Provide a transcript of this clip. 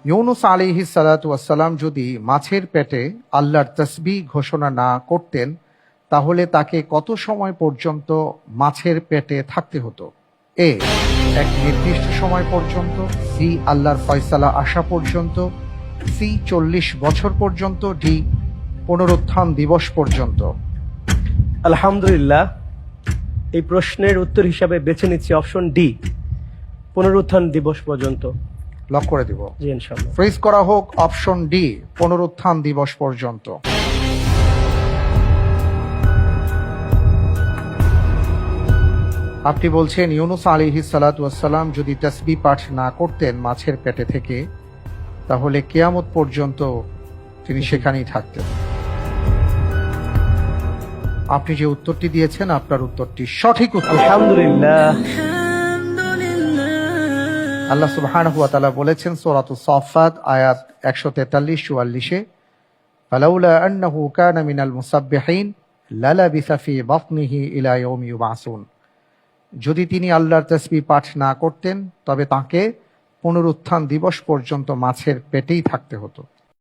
ইউনুস আলাইহিস সালাতু ওয়াসসালাম যদি মাছের পেটে আল্লাহর তাসবিহ ঘোষণা না করতেন, তাহলে তাকে কত সময় পর্যন্ত মাছের পেটে থাকতে হতো? এ, এক নির্দিষ্ট সময় পর্যন্ত, বি, আল্লাহর ফয়সালা আসা পর্যন্ত, সি, 40 বছর পর্যন্ত, ডি, পুনরুত্থান দিবস পর্যন্ত। আলহামদুলিল্লাহ, এই প্রশ্নের উত্তর হিসাবে বেছে নিচ্ছি অপশন ডি, পুনরুত্থান দিবস পর্যন্ত। লক করে দিব। জি ইনশাআল্লাহ। ফ্রিজ করা হোক অপশন ডি, পুনরুত্থান দিবস পর্যন্ত। আপনি বলছেন ইউনুস আলাইহিস সালাতু ওয়াসসালাম যদি তাসবিহ পাঠ না করতেন মাছের পেটে থেকে, তাহলে কিয়ামত পর্যন্ত তিনি সেখানেই থাকতেন। আপনি যে উত্তরটি দিয়েছেন আপনার উত্তরটি সঠিক উত্তর। আলহামদুলিল্লাহ। আল্লাহ সুবহানাহু ওয়া তাআলা বলেছেন সূরাতুস সাফফাত আয়াত 143-44-এ, ফালাউলা আন্নাহু কানা মিনাল মুসাব্বিহিন লালাবিসা ফি বাতনিহি ইলা ইয়াউমি ইউবআসুন। যদি তিনি আল্লাহর তাসবিহ পাঠ না করতেন তবে তাকে পুনরুত্থান দিবস পর্যন্ত মাছের পেটেই থাকতে হতো।